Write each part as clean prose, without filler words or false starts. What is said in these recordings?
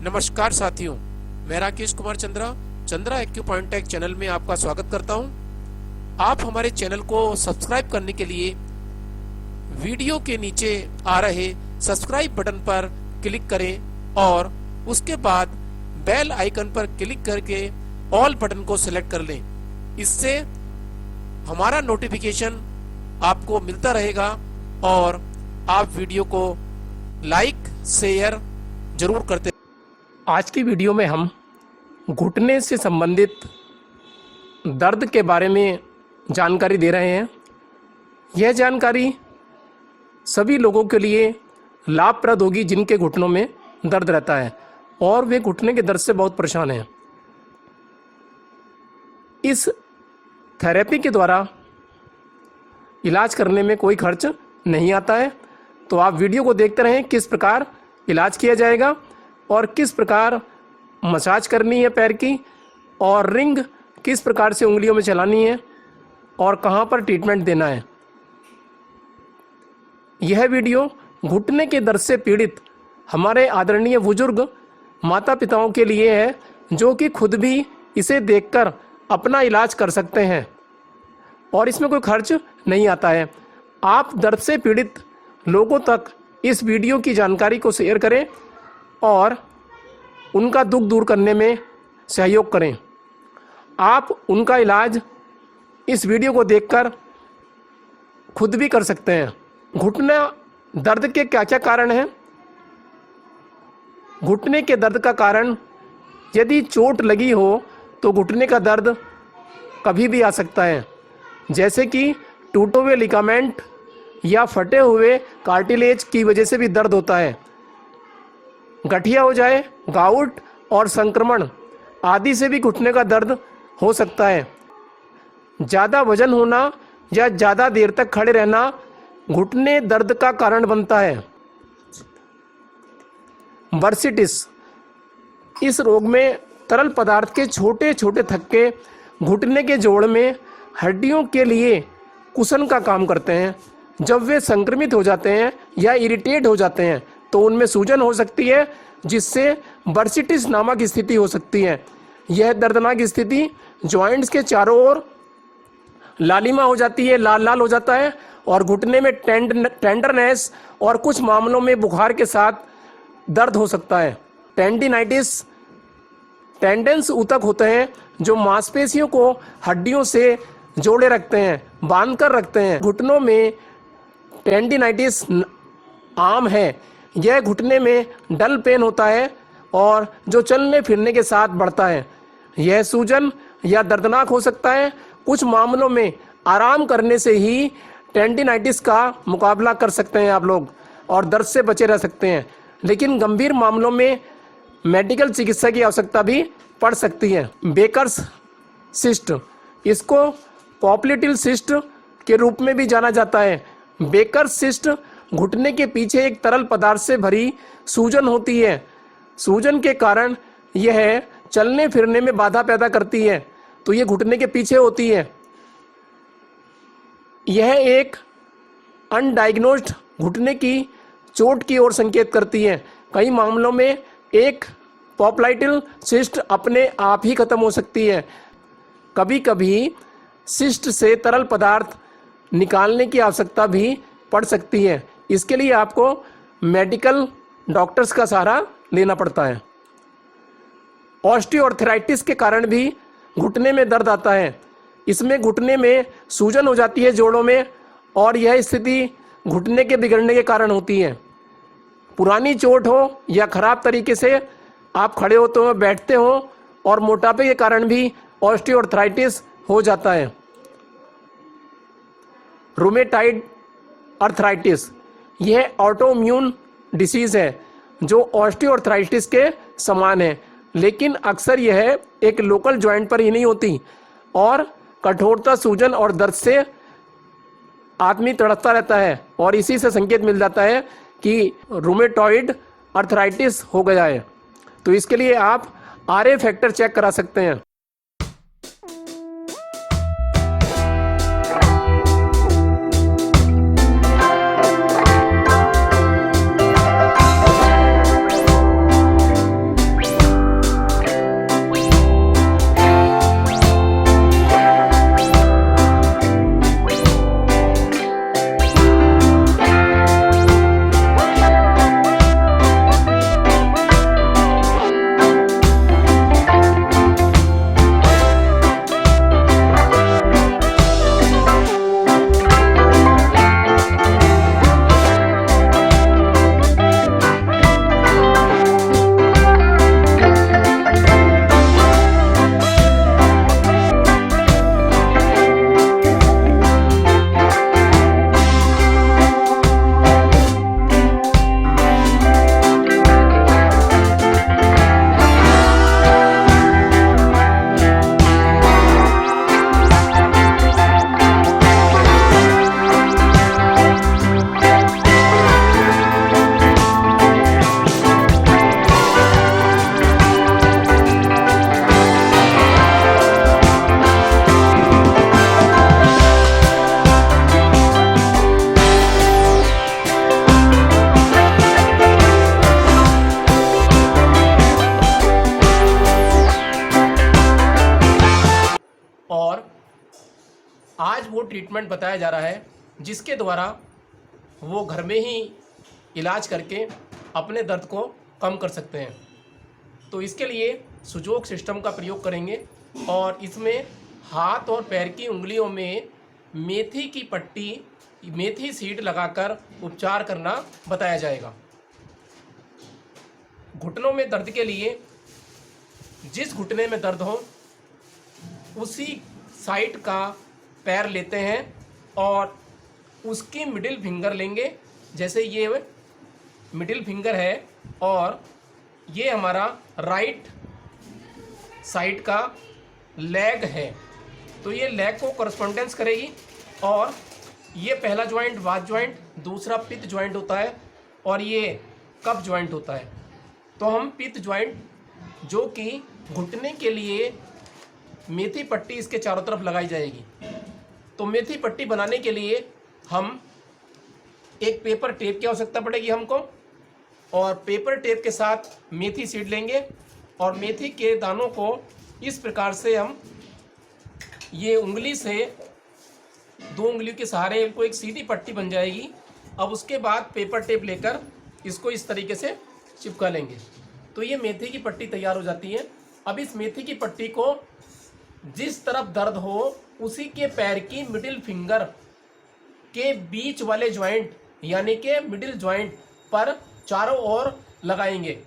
नमस्कार साथियों, मैं राकेश कुमार चंद्रा एक्यूपॉइंटेक चैनल में आपका स्वागत करता हूं। आप हमारे चैनल को सब्सक्राइब करने के लिए वीडियो के नीचे आ रहे सब्सक्राइब बटन पर क्लिक करें और उसके बाद बेल आइकन पर क्लिक करके ऑल बटन को सिलेक्ट कर लें। इससे हमारा नोटिफिकेशन आपको मिलता रहेगा और आप वीडियो को लाइक शेयर जरूर करते। आज की वीडियो में हम घुटने से संबंधित दर्द के बारे में जानकारी दे रहे हैं। यह जानकारी सभी लोगों के लिए लाभप्रद होगी जिनके घुटनों में दर्द रहता है और वे घुटने के दर्द से बहुत परेशान हैं। इस थेरेपी के द्वारा इलाज करने में कोई खर्च नहीं आता है, तो आप वीडियो को देखते रहें किस प्रकार इलाज किया जाएगा और किस प्रकार मसाज करनी है पैर की और रिंग किस प्रकार से उंगलियों में चलानी है और कहाँ पर ट्रीटमेंट देना है। यह वीडियो घुटने के दर्द से पीड़ित हमारे आदरणीय बुजुर्ग माता पिताओं के लिए है, जो कि खुद भी इसे देखकर अपना इलाज कर सकते हैं और इसमें कोई खर्च नहीं आता है। आप दर्द से पीड़ित लोगों तक इस वीडियो की जानकारी को शेयर करें और उनका दुख दूर करने में सहयोग करें। आप उनका इलाज इस वीडियो को देखकर खुद भी कर सकते हैं। घुटना दर्द के क्या क्या कारण हैं? घुटने के दर्द का कारण, यदि चोट लगी हो तो घुटने का दर्द कभी भी आ सकता है, जैसे कि टूटे हुए लिगामेंट या फटे हुए कार्टिलेज की वजह से भी दर्द होता है। गठिया हो जाए, गाउट और संक्रमण आदि से भी घुटने का दर्द हो सकता है। ज़्यादा वजन होना या ज़्यादा देर तक खड़े रहना घुटने दर्द का कारण बनता है। बर्सिटिस, इस रोग में तरल पदार्थ के छोटे छोटे थक्के घुटने के जोड़ में हड्डियों के लिए कुशन का काम करते हैं। जब वे संक्रमित हो जाते हैं या इरिटेट हो जाते हैं तो उनमें सूजन हो सकती है, जिससे बर्सिटिस नामक स्थिति हो सकती है। यह दर्दनाक स्थिति जॉइंट्स के चारों ओर लालिमा हो जाती है, लाल लाल हो जाता है और घुटने में टेंडरनेस और कुछ मामलों में बुखार के साथ दर्द हो सकता है। टेंडिनाइटिस, टेंडेंस ऊतक होते हैं जो मांसपेशियों को हड्डियों से जोड़े रखते हैं, बांध कर रखते हैं। घुटनों में टेंडिनाइटिस आम है। यह घुटने में डल पेन होता है और जो चलने फिरने के साथ बढ़ता है। यह सूजन या दर्दनाक हो सकता है। कुछ मामलों में आराम करने से ही टेंडिनाइटिस का मुकाबला कर सकते हैं आप लोग और दर्द से बचे रह सकते हैं, लेकिन गंभीर मामलों में मेडिकल चिकित्सा की आवश्यकता भी पड़ सकती है। बेकर्स सिस्ट, इसको पॉप्लिटिल सिस्ट के रूप में भी जाना जाता है। बेकर्स सिस्ट घुटने के पीछे एक तरल पदार्थ से भरी सूजन होती है। सूजन के कारण यह चलने फिरने में बाधा पैदा करती है, तो यह घुटने के पीछे होती है। यह एक अनडायग्नोज्ड घुटने की चोट की ओर संकेत करती है। कई मामलों में एक पॉप्लाइटिल सिस्ट अपने आप ही खत्म हो सकती है। कभी कभी सिस्ट से तरल पदार्थ निकालने की आवश्यकता भी पड़ सकती है। इसके लिए आपको मेडिकल डॉक्टर्स का सहारा लेना पड़ता है। ऑस्टियोआर्थराइटिस के कारण भी घुटने में दर्द आता है। इसमें घुटने में सूजन हो जाती है जोड़ों में और यह स्थिति घुटने के बिगड़ने के कारण होती है। पुरानी चोट हो या खराब तरीके से आप खड़े होते हो, बैठते हो और मोटापे के कारण भी ऑस्टियोआर्थराइटिस हो जाता है। रूमेटाइड अर्थराइटिस, यह ऑटोइम्यून डिसीज है जो ऑस्टियोआर्थराइटिस के समान है, लेकिन अक्सर यह एक लोकल जॉइंट पर ही नहीं होती और कठोरता, सूजन और दर्द से आदमी तड़पता रहता है और इसी से संकेत मिल जाता है कि रूमेटॉइड अर्थराइटिस हो गया है। तो इसके लिए आप RA फैक्टर चेक करा सकते हैं। वो ट्रीटमेंट बताया जा रहा है जिसके द्वारा वो घर में ही इलाज करके अपने दर्द को कम कर सकते हैं। तो इसके लिए सुजोग सिस्टम का प्रयोग करेंगे और इसमें हाथ और पैर की उंगलियों में मेथी की पट्टी, मेथी सीड लगाकर उपचार करना बताया जाएगा। घुटनों में दर्द के लिए जिस घुटने में दर्द हो उसी साइड का पैर लेते हैं और उसकी मिडिल फिंगर लेंगे, जैसे ये मिडिल फिंगर है और ये हमारा राइट साइड का लेग है। तो ये लेग को कॉरस्पॉन्डेंस करेगी और ये पहला जॉइंट वात जॉइंट, दूसरा पित्त जॉइंट होता है और ये कफ जॉइंट होता है। तो हम पित्त जॉइंट जो कि घुटने के लिए मेथी पट्टी इसके चारों तरफ लगाई जाएगी। तो मेथी पट्टी बनाने के लिए हम एक पेपर टेप की आवश्यकता पड़ेगी हमको, और पेपर टेप के साथ मेथी सीड लेंगे और मेथी के दानों को इस प्रकार से हम ये उंगली से, दो उंगलियों के सहारे इनको एक सीधी पट्टी बन जाएगी। अब उसके बाद पेपर टेप लेकर इसको इस तरीके से चिपका लेंगे। तो ये मेथी की पट्टी तैयार हो जाती है। अब इस मेथी की पट्टी को जिस तरफ दर्द हो उसी के पैर की मिडिल फिंगर के बीच वाले ज्वाइंट यानी कि मिडिल ज्वाइंट पर चारों ओर लगाएंगे।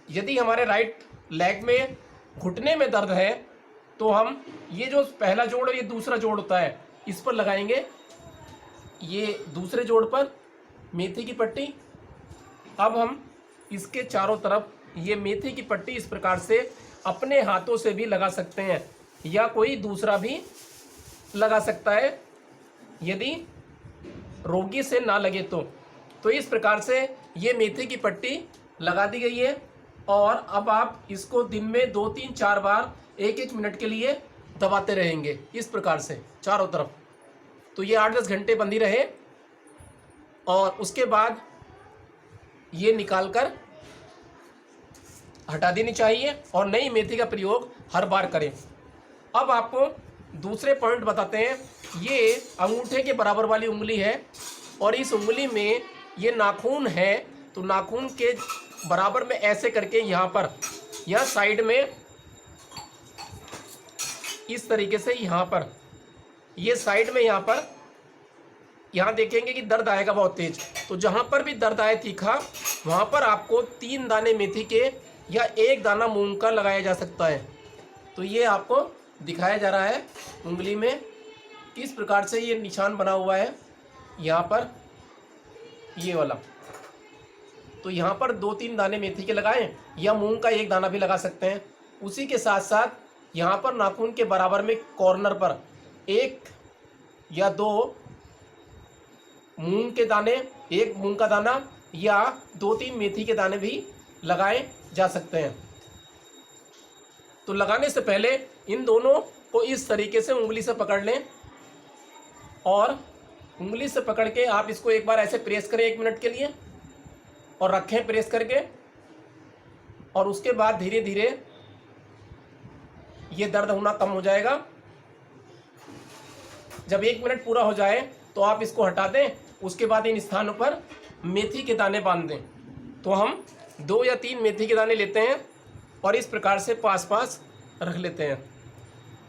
यदि हमारे राइट लेग में घुटने में दर्द है तो हम ये जो पहला जोड़ और ये दूसरा जोड़ होता है इस पर लगाएंगे, ये दूसरे जोड़ पर मेथी की पट्टी। अब हम इसके चारों तरफ ये मेथी की पट्टी इस प्रकार से अपने हाथों से भी लगा सकते हैं या कोई दूसरा भी लगा सकता है यदि रोगी से ना लगे तो इस प्रकार से ये मेथी की पट्टी लगा दी गई है। और अब आप इसको दिन में 2-3-4 बार 1-1 मिनट के लिए दबाते रहेंगे इस प्रकार से चारों तरफ। तो ये 8-10 घंटे बंदी रहे और उसके बाद ये निकाल कर हटा देनी चाहिए और नई मेथी का प्रयोग हर बार करें। अब आपको दूसरे पॉइंट बताते हैं। ये अंगूठे के बराबर वाली उंगली है और इस उंगली में ये नाखून है, तो नाखून के बराबर में ऐसे करके यहाँ पर या साइड में इस तरीके से यहाँ पर ये साइड में यहाँ देखेंगे कि दर्द आएगा बहुत तेज। तो जहाँ पर भी दर्द आए तीखा वहाँ पर आपको 3 दाने मेथी के या 1 दाना मूंग का लगाया जा सकता है। तो ये आपको दिखाया जा रहा है उंगली में इस प्रकार से ये निशान बना हुआ है यहाँ पर ये वाला। तो यहाँ पर 2-3 दाने मेथी के लगाएं या मूंग का 1 दाना भी लगा सकते हैं। उसी के साथ साथ यहाँ पर नाखून के बराबर में कॉर्नर पर 1 या 2 मूंग के दाने, 1 मूंग का दाना या 2-3 मेथी के दाने भी लगाए जा सकते हैं। तो लगाने से पहले इन दोनों को इस तरीके से उंगली से पकड़ लें और उंगली से पकड़ के आप इसको एक बार ऐसे प्रेस करें 1 मिनट के लिए और रखें प्रेस करके, और उसके बाद धीरे धीरे ये दर्द होना कम हो जाएगा। जब 1 मिनट पूरा हो जाए तो आप इसको हटा दें। उसके बाद इन स्थानों पर मेथी के दाने बांध दें। तो हम 2 या 3 मेथी के दाने लेते हैं और इस प्रकार से पास पास रख लेते हैं।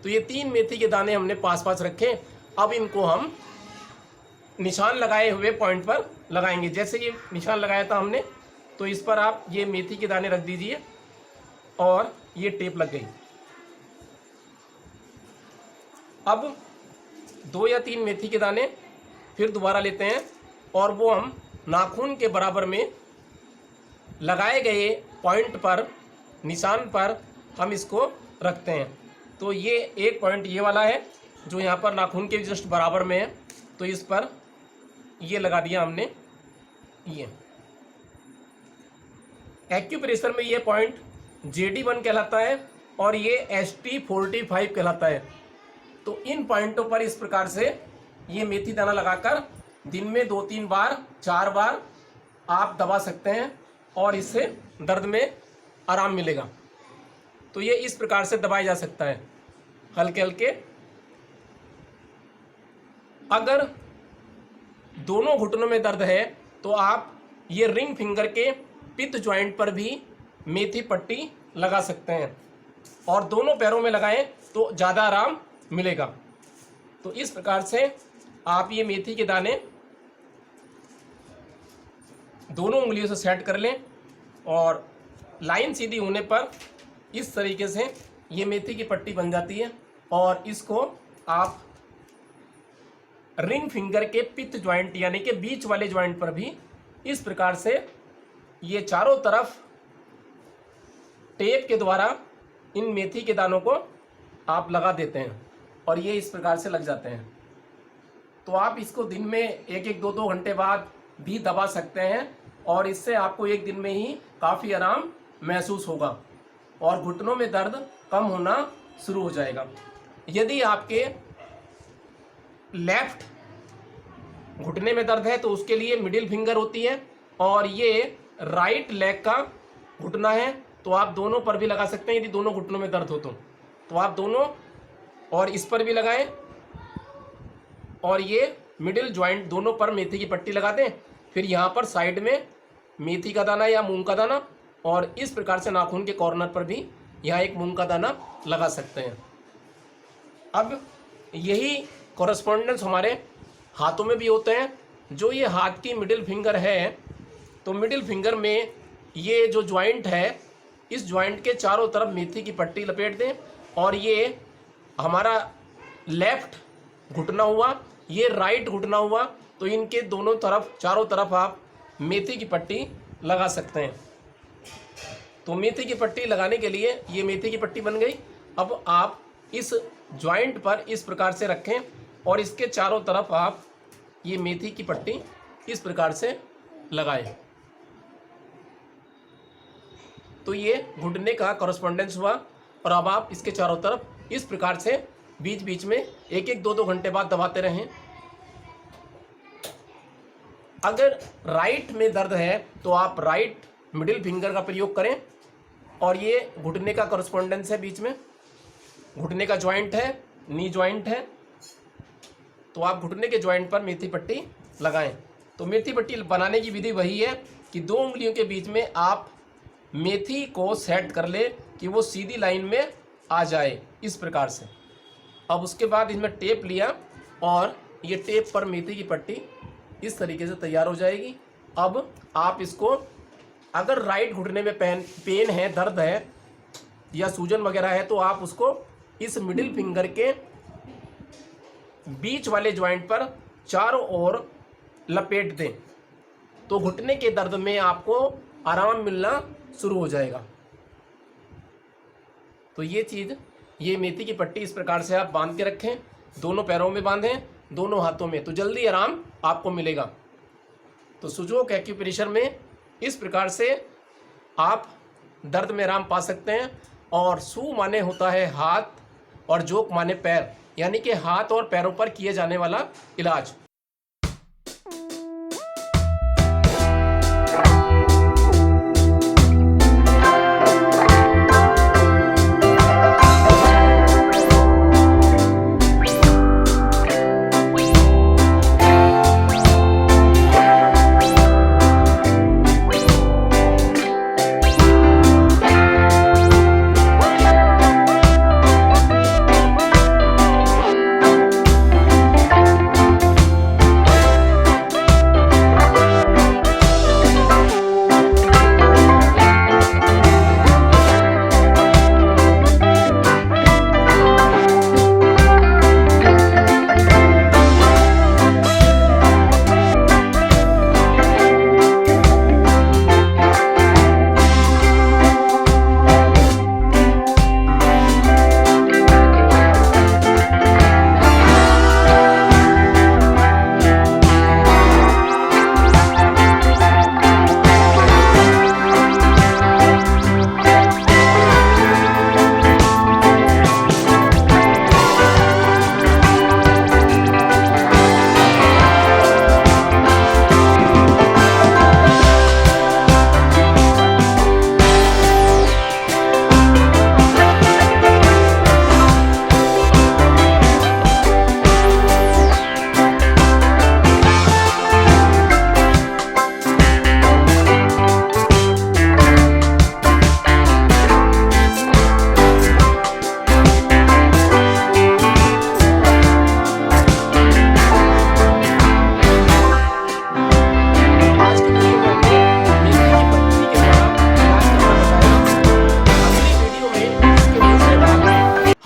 तो ये 3 मेथी के दाने हमने पास पास रखे। अब इनको हम निशान लगाए हुए पॉइंट पर लगाएंगे। जैसे ये निशान लगाया था हमने, तो इस पर आप ये मेथी के दाने रख दीजिए और ये टेप लग गई। अब 2 या 3 मेथी के दाने फिर दोबारा लेते हैं और वो हम नाखून के बराबर में लगाए गए पॉइंट पर, निशान पर हम इसको रखते हैं। तो ये एक पॉइंट ये वाला है जो यहाँ पर नाखून के जस्ट बराबर में है। तो इस पर ये लगा दिया हमने। ये एक्यूप्रेशर में ये पॉइंट JD1 कहलाता है और ये ST45 कहलाता है। तो इन पॉइंटों पर इस प्रकार से ये मेथी दाना लगाकर दिन में 2-3 बार 4 बार आप दबा सकते हैं और इससे दर्द में आराम मिलेगा। तो ये इस प्रकार से दबाया जा सकता है हल्के हल्के अगर दोनों घुटनों में दर्द है तो आप ये रिंग फिंगर के पित्त ज्वाइंट पर भी मेथी पट्टी लगा सकते हैं, और दोनों पैरों में लगाएं तो ज़्यादा आराम मिलेगा। तो इस प्रकार से आप ये मेथी के दाने दोनों उंगलियों से सेट कर लें, और लाइन सीधी होने पर इस तरीके से ये मेथी की पट्टी बन जाती है। और इसको आप रिंग फिंगर के पित्त ज्वाइंट यानी कि बीच वाले ज्वाइंट पर भी इस प्रकार से ये चारों तरफ टेप के द्वारा इन मेथी के दानों को आप लगा देते हैं, और ये इस प्रकार से लग जाते हैं। तो आप इसको दिन में एक एक 2-2 घंटे बाद भी दबा सकते हैं, और इससे आपको एक दिन में ही काफ़ी आराम महसूस होगा और घुटनों में दर्द कम होना शुरू हो जाएगा। यदि आपके लेफ्ट घुटने में दर्द है तो उसके लिए मिडिल फिंगर होती है, और ये राइट लेग का घुटना है तो आप दोनों पर भी लगा सकते हैं। यदि दोनों घुटनों में दर्द हो तो आप दोनों और इस पर भी लगाएं, और ये मिडिल ज्वाइंट दोनों पर मेथी की पट्टी लगा दें। फिर यहाँ पर साइड में मेथी का दाना या मूंग का दाना, और इस प्रकार से नाखून के कॉर्नर पर भी यहाँ एक मूंग का दाना लगा सकते हैं। अब यही कॉरेस्पॉन्डेंस हमारे हाथों में भी होते हैं। जो ये हाथ की मिडिल फिंगर है, तो मिडिल फिंगर में ये जो ज्वाइंट है, इस ज्वाइंट के चारों तरफ मेथी की पट्टी लपेट दें, और ये हमारा लेफ्ट घुटना हुआ, ये राइट घुटना हुआ, तो इनके दोनों तरफ चारों तरफ आप मेथी की पट्टी लगा सकते हैं। तो मेथी की पट्टी लगाने के लिए ये मेथी की पट्टी बन गई। अब आप इस ज्वाइंट पर इस प्रकार से रखें, और इसके चारों तरफ आप ये मेथी की पट्टी इस प्रकार से लगाएं। तो ये घुटने का कॉरेस्पॉन्डेंस हुआ, और अब आप इसके चारों तरफ इस प्रकार से बीच बीच में एक एक 2-2 घंटे बाद दबाते रहें। अगर राइट में दर्द है तो आप राइट मिडिल फिंगर का प्रयोग करें, और ये घुटने का कॉरेस्पॉन्डेंस है, बीच में घुटने का ज्वाइंट है, नी ज्वाइंट है, तो आप घुटने के ज्वाइंट पर मेथी पट्टी लगाएं। तो मेथी पट्टी बनाने की विधि वही है कि 2 उंगलियों के बीच में आप मेथी को सेट कर ले कि वो सीधी लाइन में आ जाए, इस प्रकार से। अब उसके बाद इसमें टेप लिया, और ये टेप पर मेथी की पट्टी इस तरीके से तैयार हो जाएगी। अब आप इसको, अगर राइट घुटने में पेन है, दर्द है या सूजन वगैरह है, तो आप उसको इस मिडिल फिंगर के बीच वाले ज्वाइंट पर चारों ओर लपेट दें, तो घुटने के दर्द में आपको आराम मिलना शुरू हो जाएगा। तो ये मेथी की पट्टी इस प्रकार से आप बांध के रखें, दोनों पैरों में बांधें, दोनों हाथों में, तो जल्दी आराम आपको मिलेगा। तो सुजोक एक्यूप्रेशर में इस प्रकार से आप दर्द में आराम पा सकते हैं। और सू माने होता है हाथ, और जोक माने पैर, यानी कि हाथ और पैरों पर किए जाने वाला इलाज।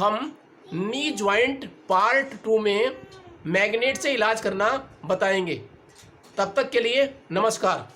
हम नी ज्वाइंट पार्ट 2 में मैग्नेट से इलाज करना बताएंगे। तब तक के लिए नमस्कार।